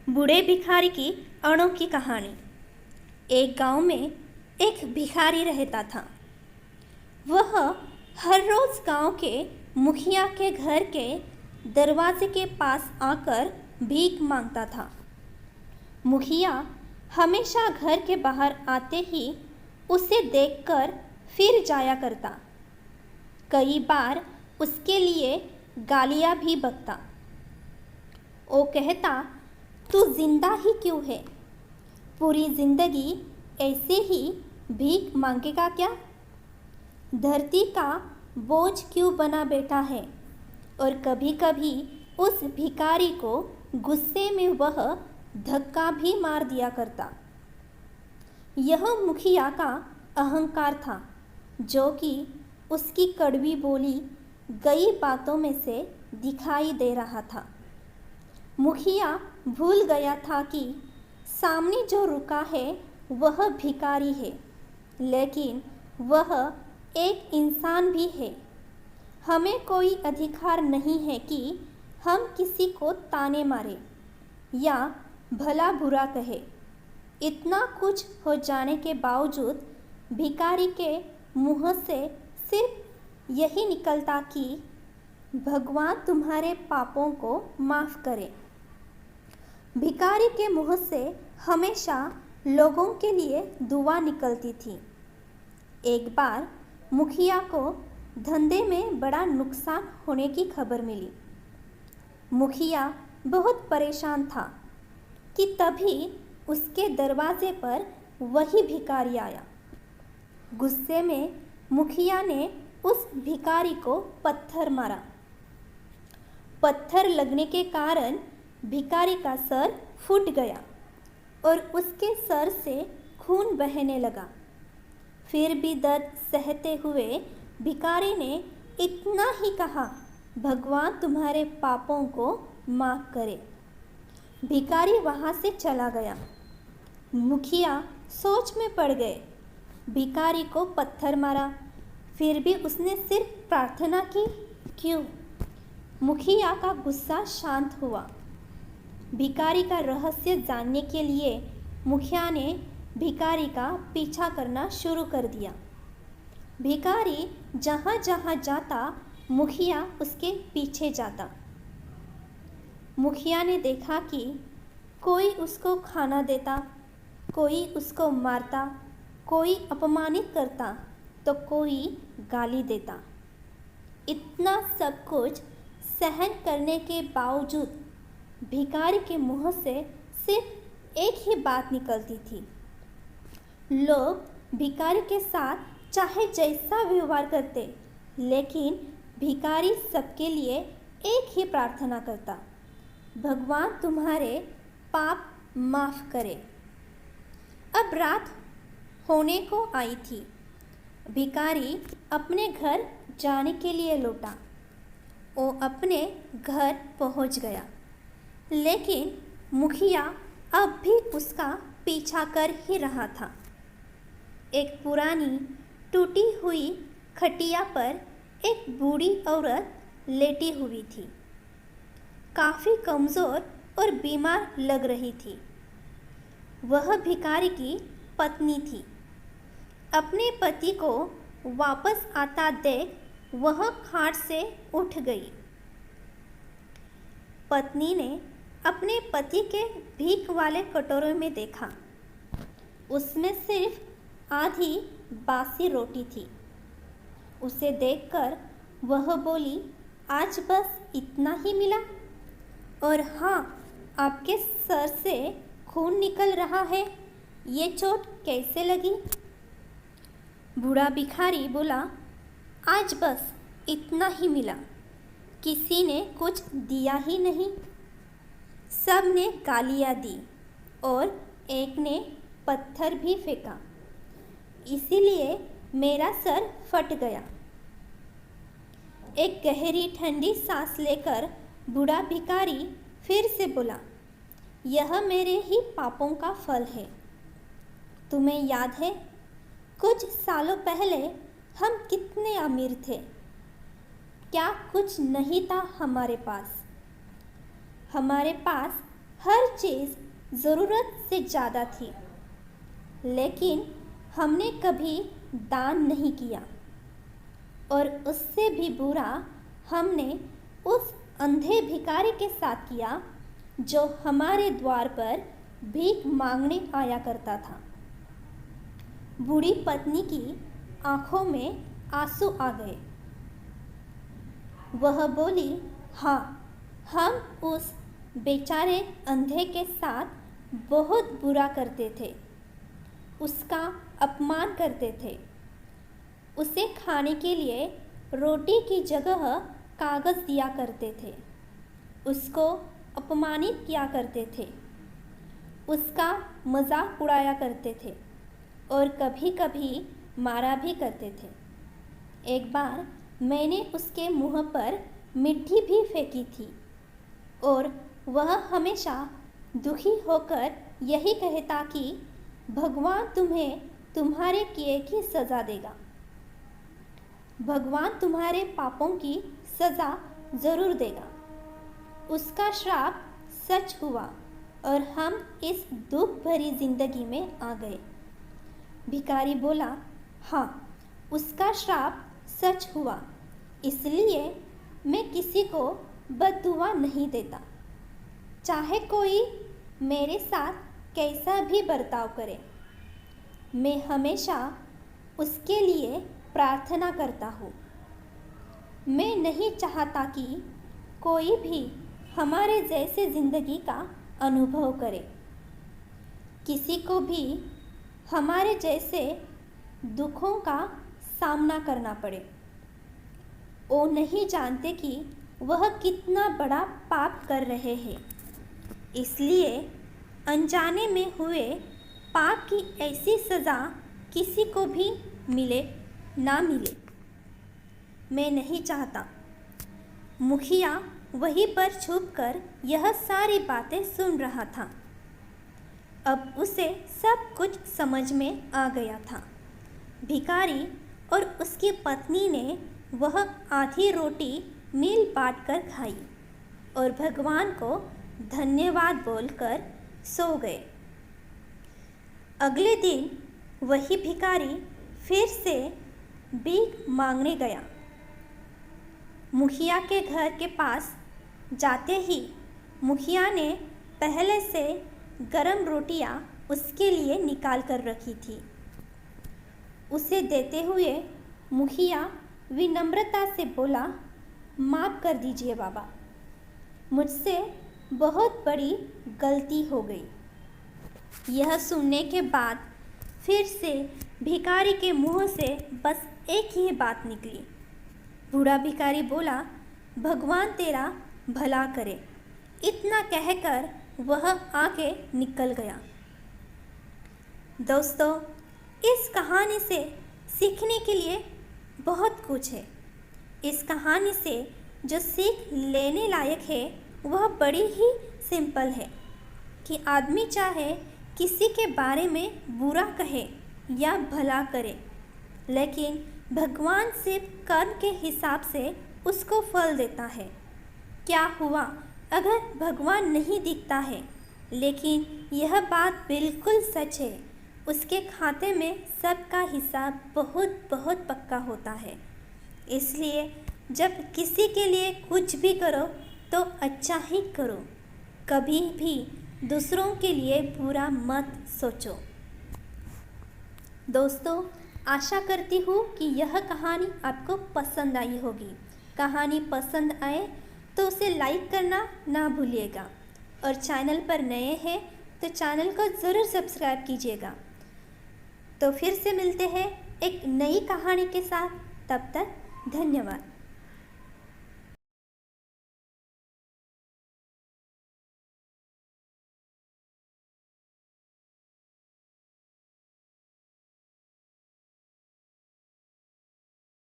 बूढ़े भिखारी की अनोखी कहानी। एक गांव में एक भिखारी रहता था। वह हर रोज गांव के मुखिया के घर के दरवाजे के पास आकर भीख मांगता था। मुखिया हमेशा घर के बाहर आते ही उसे देखकर फिर जाया करता। कई बार उसके लिए गालियां भी बकता। वो कहता, तू जिंदा ही क्यों है? पूरी जिंदगी ऐसे ही भीख मांगेगा क्या? धरती का बोझ क्यों बना बैठा है? और कभी कभी उस भिखारी को गुस्से में वह धक्का भी मार दिया करता। यह मुखिया का अहंकार था, जो कि उसकी कड़वी बोली गई बातों में से दिखाई दे रहा था। मुखिया भूल गया था कि सामने जो रुका है वह भिखारी है, लेकिन वह एक इंसान भी है। हमें कोई अधिकार नहीं है कि हम किसी को ताने मारे या भला बुरा कहे। इतना कुछ हो जाने के बावजूद भिखारी के मुंह से सिर्फ यही निकलता कि भगवान तुम्हारे पापों को माफ़ करे। भिखारी के मुंह से हमेशा लोगों के लिए दुआ निकलती थी। एक बार मुखिया को धंधे में बड़ा नुकसान होने की खबर मिली। मुखिया बहुत परेशान था कि तभी उसके दरवाजे पर वही भिखारी आया। गुस्से में मुखिया ने उस भिखारी को पत्थर मारा। पत्थर लगने के कारण भिखारी का सर फूट गया और उसके सर से खून बहने लगा। फिर भी दर्द सहते हुए भिखारी ने इतना ही कहा, भगवान तुम्हारे पापों को माफ़ करे। भिखारी वहाँ से चला गया। मुखिया सोच में पड़ गए। भिखारी को पत्थर मारा, फिर भी उसने सिर्फ प्रार्थना की, क्यों? मुखिया का गुस्सा शांत हुआ। भिखारी का रहस्य जानने के लिए मुखिया ने भिखारी का पीछा करना शुरू कर दिया। भिखारी जहाँ जहाँ जाता, मुखिया उसके पीछे जाता। मुखिया ने देखा कि कोई उसको खाना देता, कोई उसको मारता, कोई अपमानित करता तो कोई गाली देता। इतना सब कुछ सहन करने के बावजूद भिखारी के मुंह से सिर्फ एक ही बात निकलती थी। लोग भिखारी के साथ चाहे जैसा व्यवहार करते, लेकिन भिखारी सबके लिए एक ही प्रार्थना करता, भगवान तुम्हारे पाप माफ़ करे। अब रात होने को आई थी। भिखारी अपने घर जाने के लिए लौटा। वो अपने घर पहुंच गया, लेकिन मुखिया अब भी उसका पीछा कर ही रहा था। एक पुरानी टूटी हुई खटिया पर एक बूढ़ी औरत लेटी हुई थी। काफ़ी कमज़ोर और बीमार लग रही थी। वह भिखारी की पत्नी थी। अपने पति को वापस आता देख वह खाट से उठ गई। पत्नी ने अपने पति के भीख वाले कटोरे में देखा। उसमें सिर्फ आधी बासी रोटी थी। उसे देखकर वह बोली, आज बस इतना ही मिला? और हाँ, आपके सर से खून निकल रहा है, ये चोट कैसे लगी? बूढ़ा भिखारी बोला, आज बस इतना ही मिला, किसी ने कुछ दिया ही नहीं। सब ने गालियाँ दी और एक ने पत्थर भी फेंका, इसीलिए मेरा सर फट गया। एक गहरी ठंडी सांस लेकर बूढ़ा भिखारी फिर से बोला, यह मेरे ही पापों का फल है। तुम्हें याद है, कुछ सालों पहले हम कितने अमीर थे? क्या कुछ नहीं था हमारे पास? हमारे पास हर चीज़ ज़रूरत से ज़्यादा थी, लेकिन हमने कभी दान नहीं किया। और उससे भी बुरा हमने उस अंधे भिखारी के साथ किया जो हमारे द्वार पर भीख मांगने आया करता था। बूढ़ी पत्नी की आंखों में आंसू आ गए। वह बोली, हाँ, हम उस बेचारे अंधे के साथ बहुत बुरा करते थे, उसका अपमान करते थे, उसे खाने के लिए रोटी की जगह कागज़ दिया करते थे, उसको अपमानित किया करते थे, उसका मजाक उड़ाया करते थे और कभी कभी मारा भी करते थे। एक बार मैंने उसके मुंह पर मिट्टी भी फेंकी थी और वह हमेशा दुखी होकर यही कहता कि भगवान तुम्हें तुम्हारे किए की सज़ा देगा, भगवान तुम्हारे पापों की सज़ा ज़रूर देगा। उसका श्राप सच हुआ और हम इस दुख भरी जिंदगी में आ गए। भिखारी बोला, हाँ, उसका श्राप सच हुआ, इसलिए मैं किसी को बद्दुआ नहीं देता, चाहे कोई मेरे साथ कैसा भी बर्ताव करे। मैं हमेशा उसके लिए प्रार्थना करता हूँ। मैं नहीं चाहता कि कोई भी हमारे जैसे ज़िंदगी का अनुभव करे, किसी को भी हमारे जैसे दुखों का सामना करना पड़े। वो नहीं जानते कि वह कितना बड़ा पाप कर रहे हैं, इसलिए अनजाने में हुए पाप की ऐसी सज़ा किसी को भी मिले ना मिले। मैं नहीं चाहता। मुखिया वहीं पर छुपकर यह सारी बातें सुन रहा था। अब उसे सब कुछ समझ में आ गया था। भिखारी और उसकी पत्नी ने वह आधी रोटी मिल बांट कर खाई और भगवान को धन्यवाद बोलकर सो गए। अगले दिन वही भिखारी फिर से भीख मांगने गया। मुखिया के घर के पास जाते ही मुखिया ने पहले से गरम रोटियां उसके लिए निकाल कर रखी थी। उसे देते हुए मुखिया विनम्रता से बोला, माफ़ कर दीजिए बाबा, मुझसे बहुत बड़ी गलती हो गई। यह सुनने के बाद फिर से भिखारी के मुंह से बस एक ही बात निकली। बूढ़ा भिखारी बोला, भगवान तेरा भला करे। इतना कहकर वह आगे निकल गया। दोस्तों, इस कहानी से सीखने के लिए बहुत कुछ है। इस कहानी से जो सीख लेने लायक है वह बड़ी ही सिंपल है कि आदमी चाहे किसी के बारे में बुरा कहे या भला करे, लेकिन भगवान सिर्फ कर्म के हिसाब से उसको फल देता है। क्या हुआ अगर भगवान नहीं दिखता है, लेकिन यह बात बिल्कुल सच है, उसके खाते में सबका हिसाब बहुत बहुत पक्का होता है। इसलिए जब किसी के लिए कुछ भी करो तो अच्छा ही करो, कभी भी दूसरों के लिए बुरा मत सोचो। दोस्तों, आशा करती हूँ कि यह कहानी आपको पसंद आई होगी। कहानी पसंद आए तो उसे लाइक करना ना भूलिएगा और चैनल पर नए हैं तो चैनल को ज़रूर सब्सक्राइब कीजिएगा। तो फिर से मिलते हैं एक नई कहानी के साथ। तब तक धन्यवाद।